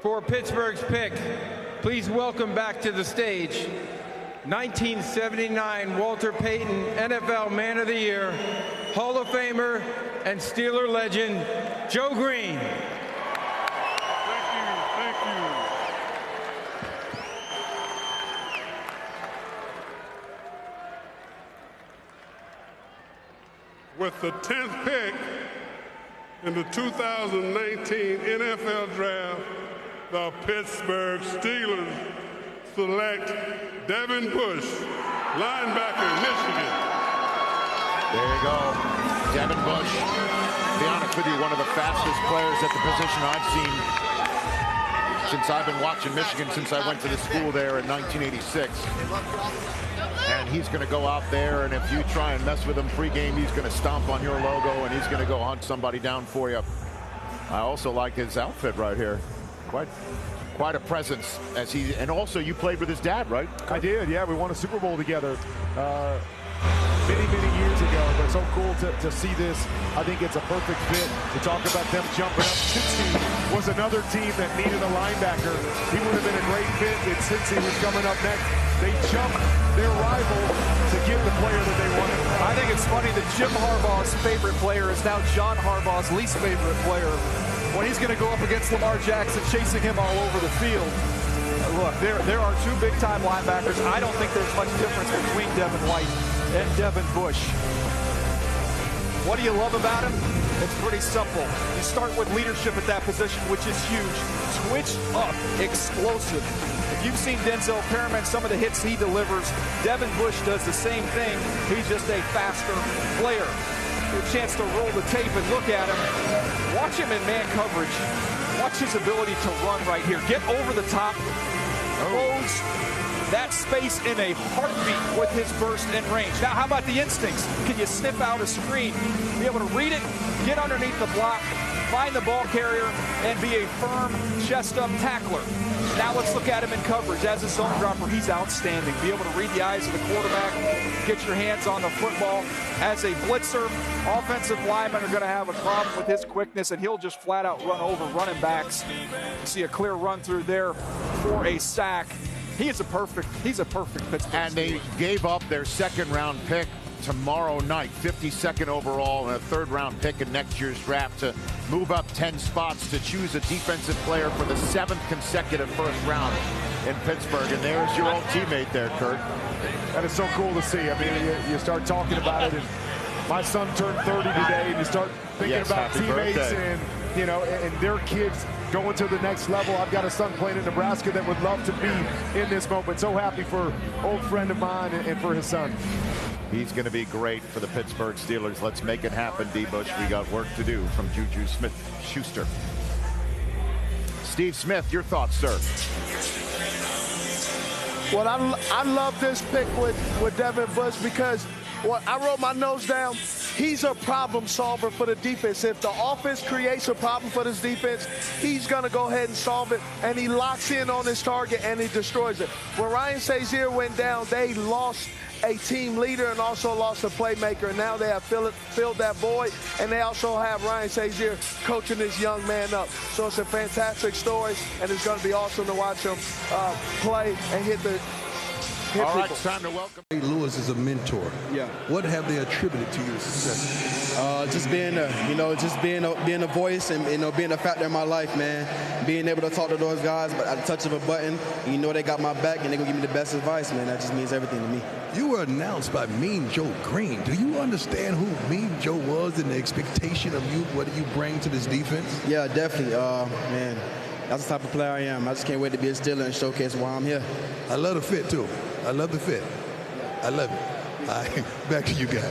For Pittsburgh's pick, please welcome back to the stage 1979 Walter Payton NFL Man of the Year, Hall of Famer, and Steeler legend, Joe Green. Thank you. With the 10th pick in the 2019 NFL Draft, the Pittsburgh Steelers select Devin Bush, linebacker, Michigan. There you go, Devin Bush. To be honest with you, one of the fastest players at the position I've seen since I've been watching Michigan, since I went to the school there in 1986. And he's going to go out there, and if you try and mess with him pregame, he's going to stomp on your logo, and he's going to go hunt somebody down for you. I also like his outfit right here. Quite a presence, as he, and also you played with his dad, right? I did, yeah. We won a Super Bowl together many years ago, but it's so cool to see this. I think it's a perfect fit to talk about them jumping up. Cincy was another team that needed a linebacker. He would have been a great fit if Cincy was coming up next. They jumped their rival to get the player that they wanted. I think it's funny that Jim Harbaugh's favorite player is now John Harbaugh's least favorite player. When he's going to go up against Lamar Jackson, chasing him all over the field. Look, there are two big-time linebackers. I don't think there's much difference between Devin White and Devin Bush. What do you love about him? It's pretty simple. You start with leadership at that position, which is huge. Switch up, explosive. If you've seen Denzel Perriman, some of the hits he delivers, Devin Bush does the same thing. He's just a faster player. A chance to roll the tape and look at him. Watch him in man coverage. Watch his ability to run right here. Get over the top. Close that space in a heartbeat with his burst and range. Now, how about the instincts? Can you sniff out a screen, be able to read it, get underneath the block, find the ball carrier, and be a firm chest-up tackler? Now let's look at him in coverage. As a zone dropper, he's outstanding. Be able to read the eyes of the quarterback, get your hands on the football. As a blitzer, offensive linemen are going to have a problem with his quickness, and he'll just flat out run over running backs. You see a clear run through there for a sack. He's a perfect Pittsburgh. And they gave up their second-round pick tomorrow night, 52nd overall, and a third-round pick in next year's draft to move up 10 spots to choose a defensive player for the 7th consecutive first round in Pittsburgh. And there's your old teammate there, Kurt. That is so cool to see. I mean, you start talking about it, and my son turned 30 today, and you start thinking about teammates birthday. and, you know, and their kids going to the next level. I've got a son playing in Nebraska that would love to be in this moment. So happy for an old friend of mine and for his son. He's going to be great for the Pittsburgh Steelers. Let's make it happen, D. Bush. We got work to do. From Juju Smith-Schuster. Steve Smith, your thoughts, sir? Well, I love this pick with Devin Bush because I wrote my notes down. He's a problem solver for the defense. If the offense creates a problem for this defense, he's going to go ahead and solve it, and he locks in on his target, and he destroys it. When Ryan Shazier went down, they lost a team leader and also lost a playmaker, and now they have filled that void, and they also have Ryan Shazier coaching this young man up. So it's a fantastic story, and it's going to be awesome to watch him play and hit All right, it's time to welcome. Lewis is a mentor. Yeah. What have they attributed to your success? Just being a voice and being a factor in my life, man. Being able to talk to those guys, but at the touch of a button, they got my back and they're gonna give me the best advice, man. That just means everything to me. You were announced by Mean Joe Green. Do you understand who Mean Joe was and the expectation of you? What do you bring to this defense? Yeah, definitely, man. That's the type of player I am. I just can't wait to be a Steeler and showcase why I'm here. I love the fit too. I love the fit. I love it. All right, back to you guys.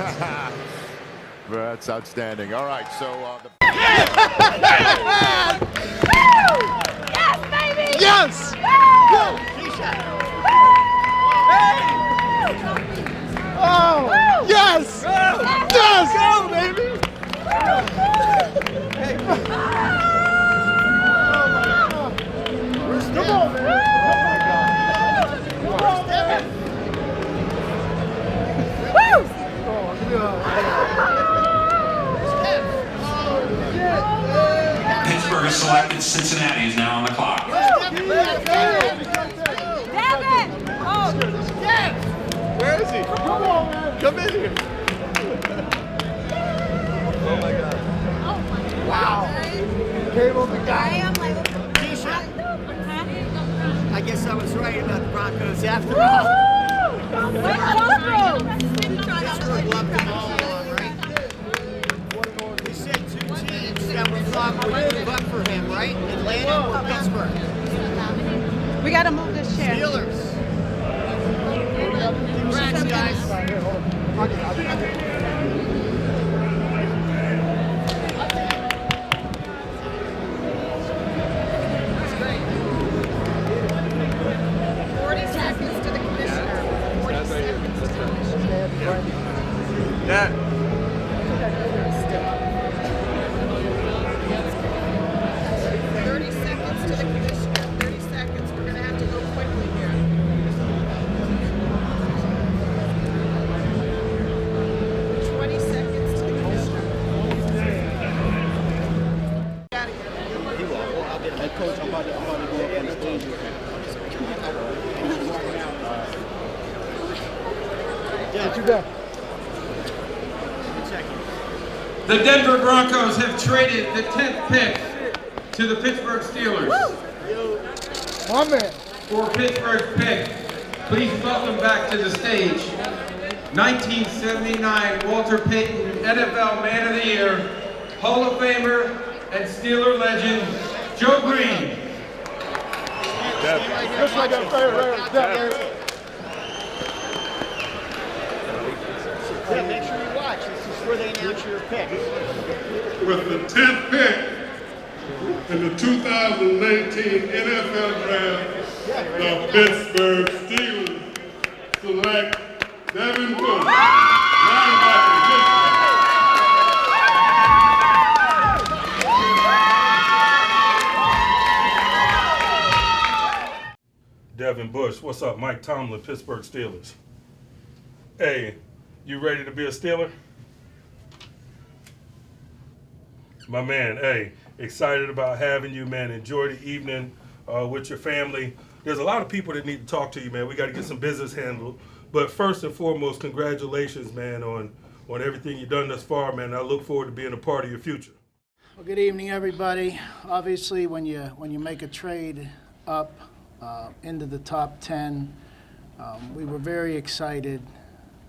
That's outstanding. All right, so Yes, baby! Yes! Oh, yes! Yes! Go, baby! Come on, man! Pittsburgh has selected Cincinnati. Come in here. Oh my God. Wow. Came on the guy. I guess I was right about the Broncos after all. Pittsburgh loved them all along, right? We said two teams that we thought would move up for him, right? Atlanta or Pittsburgh? We got to move this chair. Steelers. Congrats, guys. 40 seconds to the commissioner. 40 seconds. That. 30 seconds to the commissioner. 30 seconds. We're going to have to go quickly here. 20 seconds to the commissioner. Hey, Coach, I'm about to go up on the stage with you. What you got? The Denver Broncos have traded the 10th pick to the Pittsburgh Steelers. My man. For Pittsburgh's pick, please welcome back to the stage 1979 Walter Payton NFL Man of the Year, Hall of Famer and Steeler legend, Joe Green. Just like that right. Yeah, make sure you watch. This is where they announce your pick. With the 10th pick in the 2019 NFL Draft, the Pittsburgh Steelers select Devin Bush, linebacker. Devin Bush, what's up? Mike Tomlin, Pittsburgh Steelers. Hey, you ready to be a Steeler? My man, hey, excited about having you, man. Enjoy the evening with your family. There's a lot of people that need to talk to you, man. We got to get some business handled. But first and foremost, congratulations, man, on everything you've done thus far, man. I look forward to being a part of your future. Well, good evening, everybody. Obviously, when you make a trade up into the top 10, we were very excited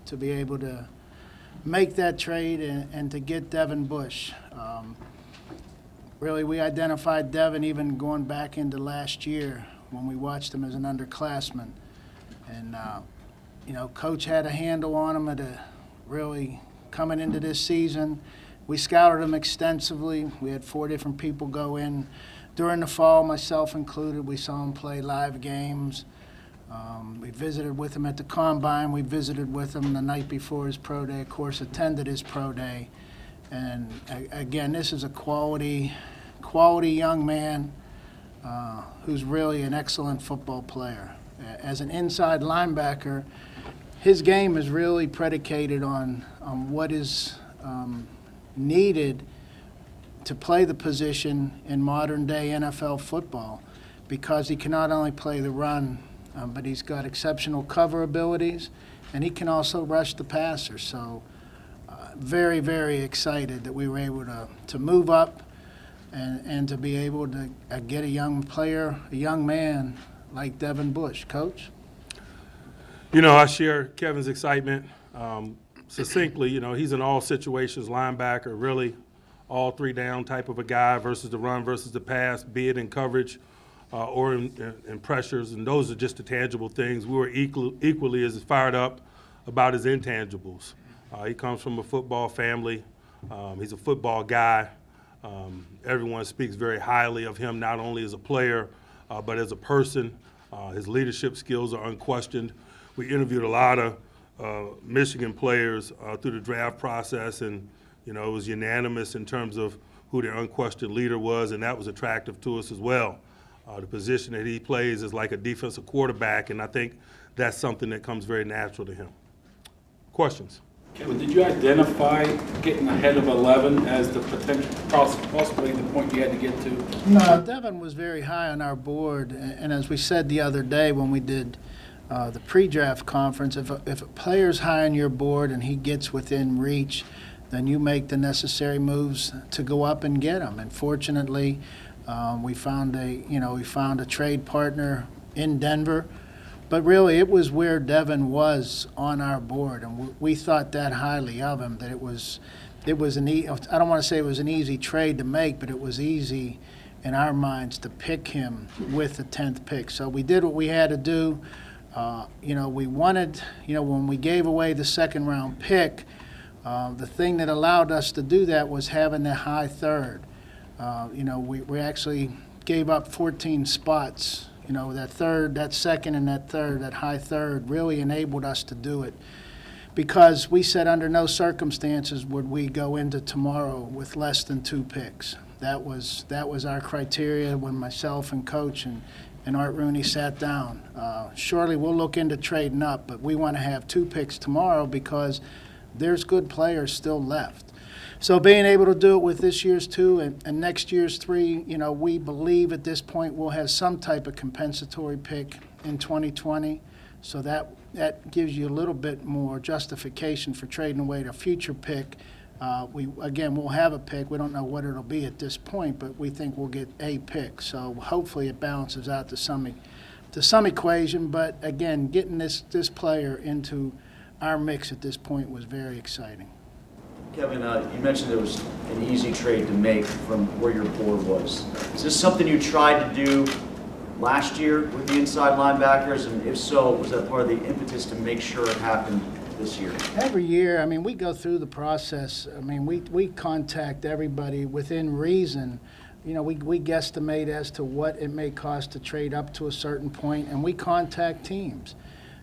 to be able to make that trade and to get Devin Bush. Really, we identified Devin even going back into last year when we watched him as an underclassman. And, Coach had a handle on him at really coming into this season. We scouted him extensively. We had 4 different people go in during the fall, myself included. We saw him play live games. We visited with him at the Combine. We visited with him the night before his pro day, of course, attended his pro day. And again, this is a quality young man who's really an excellent football player. As an inside linebacker, his game is really predicated on what is needed to play the position in modern-day NFL football, because he can not only play the run, but he's got exceptional cover abilities, and he can also rush the passer. So very, very excited that we were able to move up and to be able to get a young player, a young man like Devin Bush. Coach? I share Kevin's excitement. Succinctly, he's an all situations linebacker, really all 3 down type of a guy versus the run versus the pass, be it in coverage or in pressures, and those are just the tangible things. We were equally as fired up about his intangibles. He comes from a football family. He's a football guy. Everyone speaks very highly of him, not only as a player, but as a person. His leadership skills are unquestioned. We interviewed a lot of Michigan players through the draft process, and it was unanimous in terms of who their unquestioned leader was, and that was attractive to us as well. The position that he plays is like a defensive quarterback, and I think that's something that comes very natural to him. Questions? Kevin, did you identify getting ahead of 11 as the potential, possibly the point you had to get to? No, Devin was very high on our board, and as we said the other day when we did the pre-draft conference, if a player's high on your board and he gets within reach, then you make the necessary moves to go up and get him. And fortunately, we found a trade partner in Denver. But really, it was where Devin was on our board, and we thought that highly of him. That it was I don't want to say it was an easy trade to make, but it was easy in our minds to pick him with the 10th pick. So we did what we had to do. We wanted, when we gave away the second-round pick, the thing that allowed us to do that was having the high third. We actually gave up 14 spots. That second and that third, that high third really enabled us to do it, because we said under no circumstances would we go into tomorrow with less than 2 picks. That was our criteria when myself and Coach and Art Rooney sat down. Surely we'll look into trading up, but we want to have 2 picks tomorrow because there's good players still left. So being able to do it with this year's 2 and next year's 3, we believe at this point we'll have some type of compensatory pick in 2020. So that gives you a little bit more justification for trading away the future pick. We'll have a pick. We don't know what it'll be at this point, but we think we'll get a pick. So hopefully it balances out to some equation. But again, getting this player into our mix at this point was very exciting. Kevin, you mentioned there was an easy trade to make from where your board was. Is this something you tried to do last year with the inside linebackers? And if so, was that part of the impetus to make sure it happened this year? Every year, we go through the process. We contact everybody within reason. We guesstimate as to what it may cost to trade up to a certain point, and we contact teams.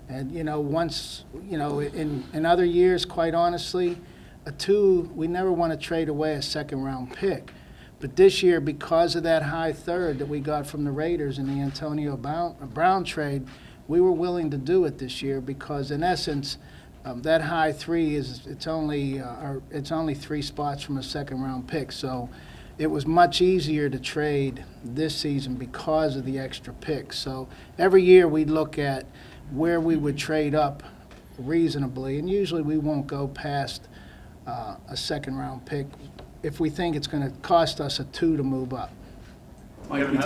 And, once, in other years, quite honestly, we never want to trade away a second-round pick. But this year, because of that high third that we got from the Raiders in the Antonio Brown trade, we were willing to do it this year because, in essence, that high 3 it's only 3 spots from a second-round pick. So it was much easier to trade this season because of the extra picks. So every year we look at where we would trade up reasonably, and usually we won't go past a second-round pick if we think it's going to cost us a 2 to move up. Mike, we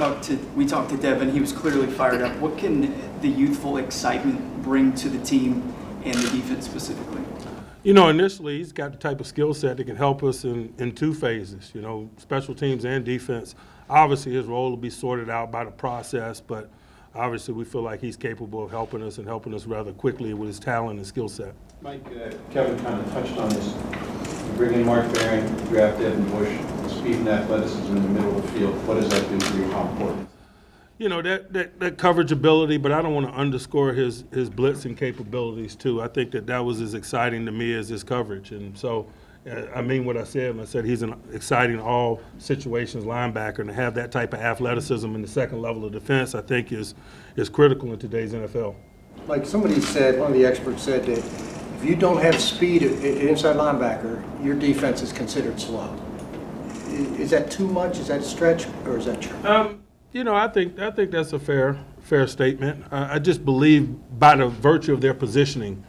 talked to Devin. He was clearly fired up. What can the youthful excitement bring to the team and the defense specifically? Initially he's got the type of skill set that can help us in 2 phases, special teams and defense. Obviously his role will be sorted out by the process, but obviously we feel like he's capable of helping us rather quickly with his talent and skill set. Mike, Kevin kind of touched on this. You bring in Mark Barron, draft Devin Bush, speed and athleticism in the middle of the field. What does that do for you? How important? That coverage ability, but I don't want to underscore his blitzing capabilities too. I think that was as exciting to me as his coverage. And so I mean what I said when I said he's an exciting all situations linebacker, and to have that type of athleticism in the second level of defense I think is critical in today's NFL. Like somebody said, one of the experts said that if you don't have speed at inside linebacker, your defense is considered slow. Is that too much? Is that a stretch, or is that true? I think that's a fair statement. I just believe by the virtue of their positioning,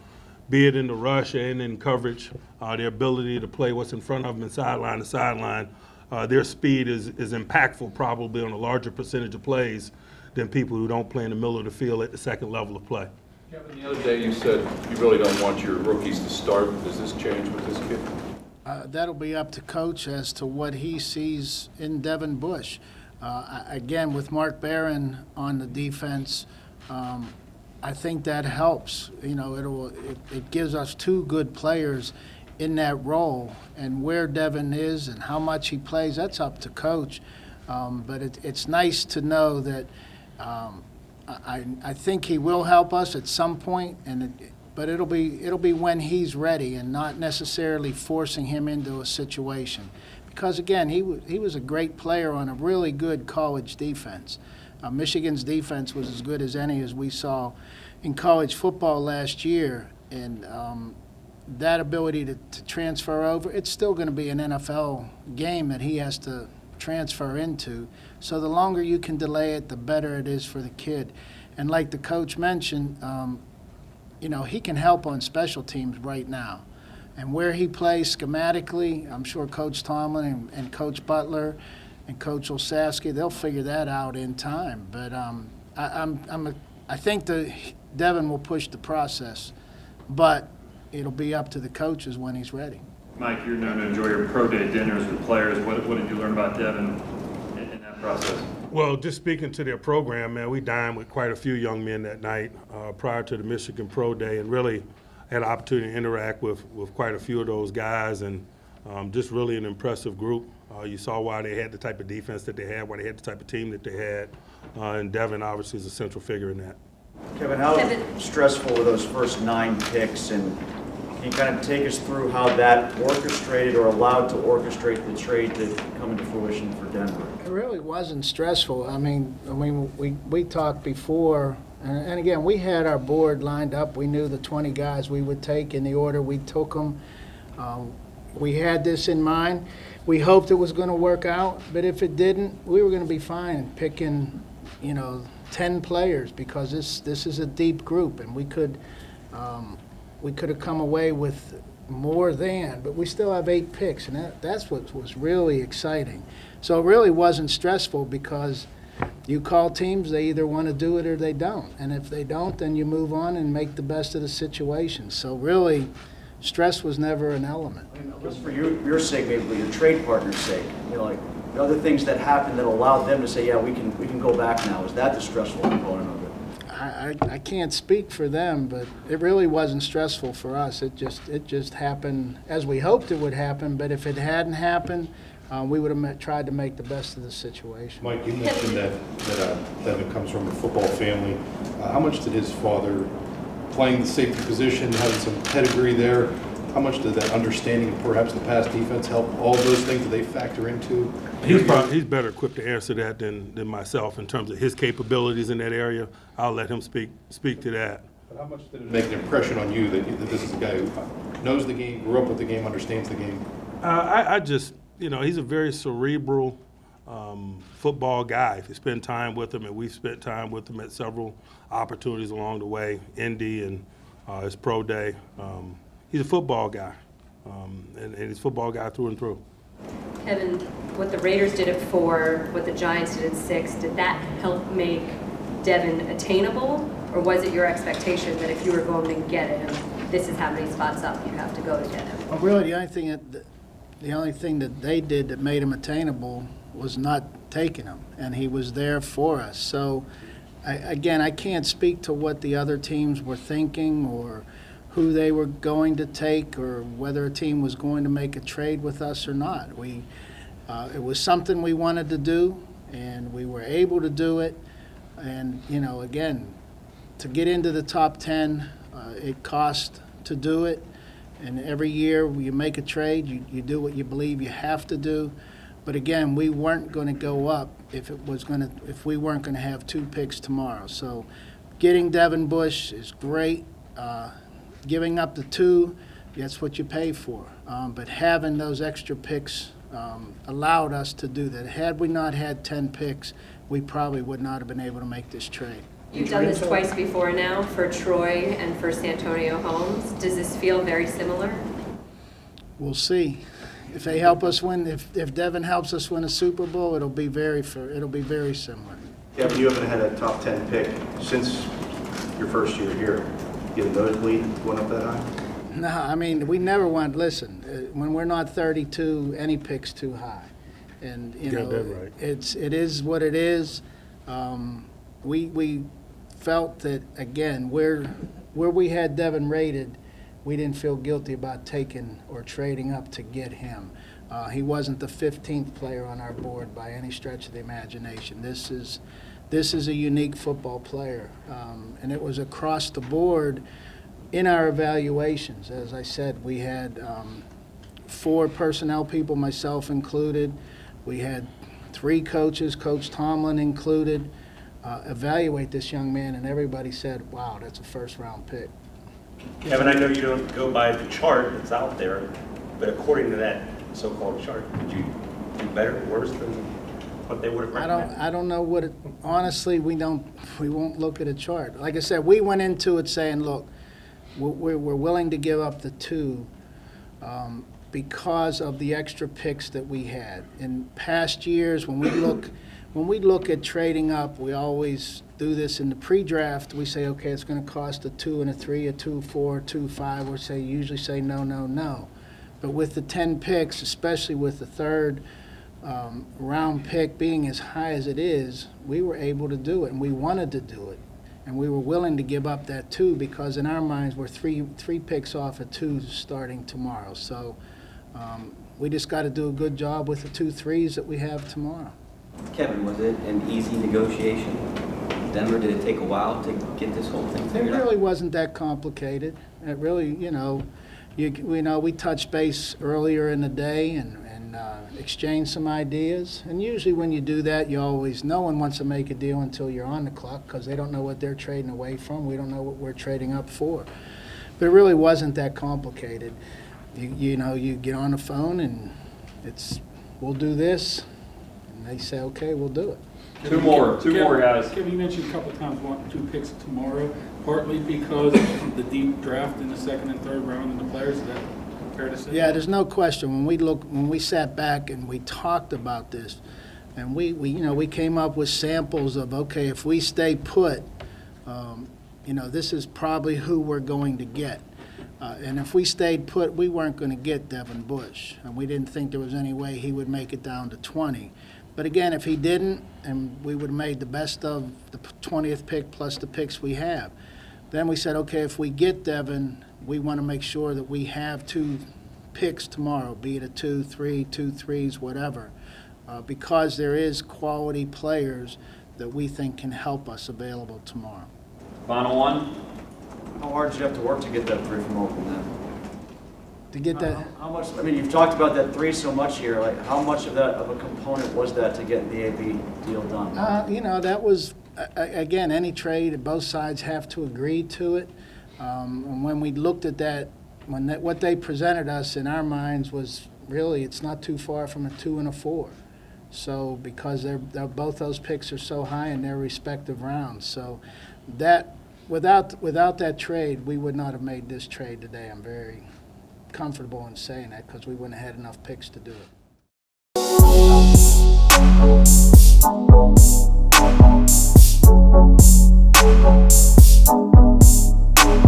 be it in the rush and in coverage, their ability to play what's in front of them and sideline to sideline, their speed is impactful probably on a larger percentage of plays than people who don't play in the middle of the field at the second level of play. Kevin, the other day you said you really don't want your rookies to start. Does this change with this kid? That'll be up to Coach as to what he sees in Devin Bush. Again, with Mark Barron on the defense, I think that helps. It gives us 2 good players in that role, and where Devin is and how much he plays, that's up to Coach. But it's nice to know that I think he will help us at some point, but it'll be when he's ready and not necessarily forcing him into a situation. Because, again, he was a great player on a really good college defense. Michigan's defense was as good as any as we saw in college football last year. And that ability to transfer over, it's still going to be an NFL game that he has to transfer into. So the longer you can delay it, the better it is for the kid. And like the coach mentioned, you know, he can help on special teams right now. And where he plays schematically, I'm sure Coach Tomlin and Coach Butler and Coach Olszewski, they'll figure that out in time. But I think Devin will push the process, but it'll be up to the coaches when he's ready. Mike, you're known to enjoy your pro day dinners with players. What did you learn about Devin in that process? Well, just speaking to their program, man, we dined with quite a few young men that night prior to the Michigan Pro Day, and really had an opportunity to interact with quite a few of those guys, and just really an impressive group. You saw why they had the type of defense that they had, why they had the type of team that they had, and Devin obviously is a central figure in that. Kevin, how stressful were those first 9 picks, and can you kind of take us through how that orchestrated or allowed to orchestrate the trade to come into fruition for Denver? It really wasn't stressful. I mean, we talked before, and again, we had our board lined up. We knew the 20 guys we would take in the order we took them. We had this in mind. We hoped it was going to work out, but if it didn't, we were going to be fine picking, you know, 10 players, because this is a deep group, and we could have come away with more than, but we still have 8 picks, and that's what was really exciting. So it really wasn't stressful, because you call teams, they either want to do it or they don't, and if they don't, then you move on and make the best of the situation. So really, stress was never an element. Just for your sake, maybe for your trade partner's sake, you know, like the other things that happened that allowed them to say, yeah, we can go back now. Is that the stressful component of it? I can't speak for them, but it really wasn't stressful for us. It just happened as we hoped it would happen, but if it hadn't happened, we would have tried to make the best of the situation. Mike, you mentioned that Devin comes from a football family. How much did his father, playing the safety position, having some pedigree there, how much did that understanding of perhaps the pass defense help? All those things that they factor into? He's better equipped to answer that than myself in terms of his capabilities in that area. I'll let him speak to that. But how much did it make an impression on you that this is a guy who knows the game, grew up with the game, understands the game? I just, you know, he's a very cerebral football guy. If you spend time with him, and we've spent time with him at several opportunities along the way, Indy and his pro day, he's a football guy, and he's a football guy through and through. Kevin, what the Raiders did at 4, what the Giants did at 6, did that help make Devin attainable, or was it your expectation that if you were going to get him, this is how many spots up you have to go to get him? Well, really, the only thing that they did that made him attainable was not taking him, and he was there for us. So, again, I can't speak to what the other teams were thinking or who they were going to take or whether a team was going to make a trade with us or not. It was something we wanted to do, and we were able to do it. And, you know, again, to get into the top 10, it cost to do it. And every year you make a trade, you do what you believe you have to do. But again, we weren't going to go up if we weren't going to have 2 picks tomorrow. So getting Devin Bush is great. Giving up the 2, that's what you pay for. But having those extra picks allowed us to do that. Had we not had 10 picks, we probably would not have been able to make this trade. You've done this twice before now for Troy and for Santonio Holmes. Does this feel very similar? We'll see. If they help us win, if Devin helps us win a Super Bowl, it'll be very similar. Kevin, you haven't had a top 10 pick since your first year here. You have a nosebleed going up that high? No, I mean, we never want, listen, when we're not 32, any pick's too high. And, you know, right. It is what it is. We felt that, again, where we had Devin rated, we didn't feel guilty about taking or trading up to get him. He wasn't the 15th player on our board by any stretch of the imagination. This is a unique football player, and it was across the board in our evaluations. As I said, we had 4 personnel people, myself included. We had 3 coaches, Coach Tomlin included, evaluate this young man, and everybody said, wow, that's a first-round pick. Kevin, I know you don't go by the chart that's out there, but according to that so-called chart, did you do better or worse than what they would have recommended? I don't know what it, honestly, we won't look at a chart. Like I said, we went into it saying, look, we're willing to give up the 2 because of the extra picks that we had. In past years, when we look at trading up, we always do this in the pre-draft. We say, okay, it's going to cost a 2 and a 3, a 2, 4, 2, 5. We usually say no, no, no. But with the 10 picks, especially with the third round pick being as high as it is, we were able to do it, and we wanted to do it. And we were willing to give up that 2 because in our minds we're three picks off of 2 starting tomorrow. So we just got to do a good job with the 2 3s that we have tomorrow. Kevin, was it an easy negotiation? Denver, did it take a while to get this whole thing figured out? It really wasn't that complicated. It really, we touched base earlier in the day and exchanged some ideas. And usually when you do that, no one wants to make a deal until you're on the clock because they don't know what they're trading away from. We don't know what we're trading up for. But it really wasn't that complicated. You get on the phone and we'll do this. And they say, okay, we'll do it. Two more guys. Kevin, you mentioned a couple of times wanting 2 picks tomorrow, partly because of the deep draft in the second and third round and the players. Is that fair to say? Yeah, there's no question. When we sat back and we talked about this, and we came up with samples of, okay, if we stay put, this is probably who we're going to get. And if we stayed put, we weren't going to get Devin Bush, and we didn't think there was any way he would make it down to 20. But again, if he didn't, and we would have made the best of the 20th pick plus the picks we have. Then we said, okay, if we get Devin, we want to make sure that we have 2 picks tomorrow, be it a 2, 3, 2 3s, whatever, because there is quality players that we think can help us available tomorrow. Final one. How hard did you have to work to get that 3 from Oakland then? To get that? How much, you've talked about that 3 so much here. Like, how much of a component was that to get the AB deal done? That was, again, any trade, both sides have to agree to it. And when we looked at that, what they presented us in our minds was really, it's not too far from a 2 and a 4. So, because both those picks are so high in their respective rounds. So, that without that trade, we would not have made this trade today. I'm very comfortable in saying that because we wouldn't have had enough picks to do it.